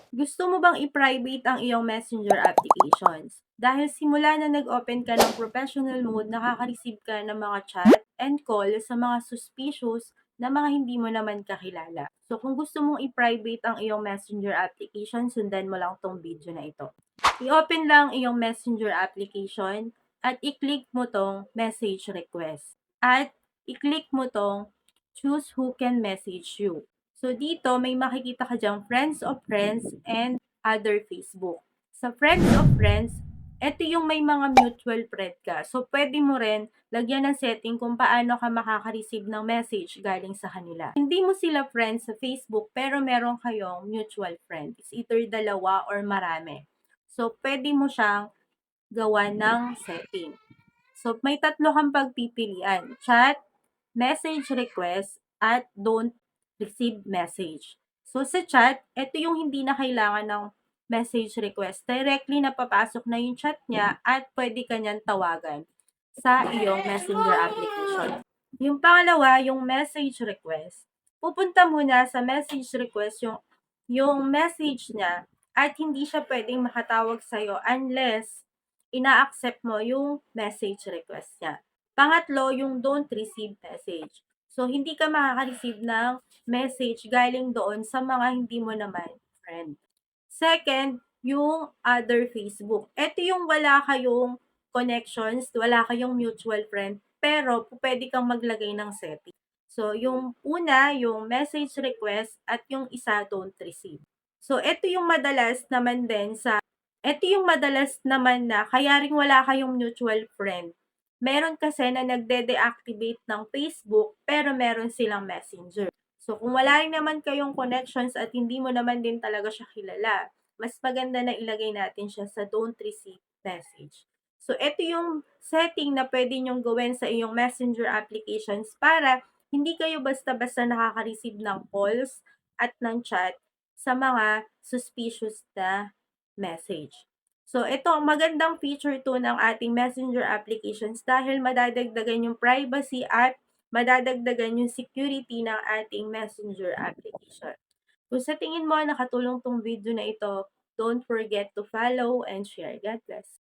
Gusto mo bang i-private ang iyong messenger applications? Dahil simula na nag-open ka ng professional mode, nakaka-receive ka ng mga chat and call sa mga suspicious na mga hindi mo naman kakilala. So kung gusto mong i-private ang iyong messenger application, sundan mo lang tong video na ito. I-open lang iyong messenger application at i-click mo tong message request. At i-click mo tong choose who can message you. So, dito may makikita ka diyang friends of friends and other Facebook. Sa friends of friends, eto yung may mga mutual friend ka. So, pwede mo rin lagyan ng setting kung paano ka makaka-receive ng message galing sa kanila. Hindi mo sila friends sa Facebook, pero meron kayong mutual friend. It's either dalawa or marami. So, pwede mo siyang gawa ng setting. So, may tatlo kang pagpipilian. Chat, message request, at don't receive message. So, sa chat, ito yung hindi na kailangan ng message request. Directly na papasok na yung chat niya at pwede ka niyang tawagan sa iyong messenger application. Yung pangalawa, yung message request. Pupunta muna sa message request yung message niya at hindi siya pwedeng makatawag sa'yo unless ina-accept mo yung message request niya. Pangatlo, yung don't receive message. So, hindi ka makaka-receive ng message galing doon sa mga hindi mo naman friend. Second, yung other Facebook. Ito yung wala kayong connections, wala kayong mutual friend, pero pwede kang maglagay ng setting. So, yung una, yung message request at yung isa, don't receive. So, ito yung madalas naman na kaya ring wala kayong mutual friend. Meron kasi na nagde-deactivate ng Facebook pero meron silang Messenger. So kung wala rin naman kayong connections at hindi mo naman din talaga siya kilala, mas maganda na ilagay natin siya sa don't receive message. So ito yung setting na pwede nyong gawin sa iyong Messenger applications para hindi kayo basta-basta nakaka-receive ng calls at ng chat sa mga suspicious na message. So, ito, magandang feature to ng ating messenger applications dahil madadagdagan yung privacy at madadagdagan yung security ng ating messenger application. Kung sa tingin mo nakatulong tong video na ito, don't forget to follow and share. God bless.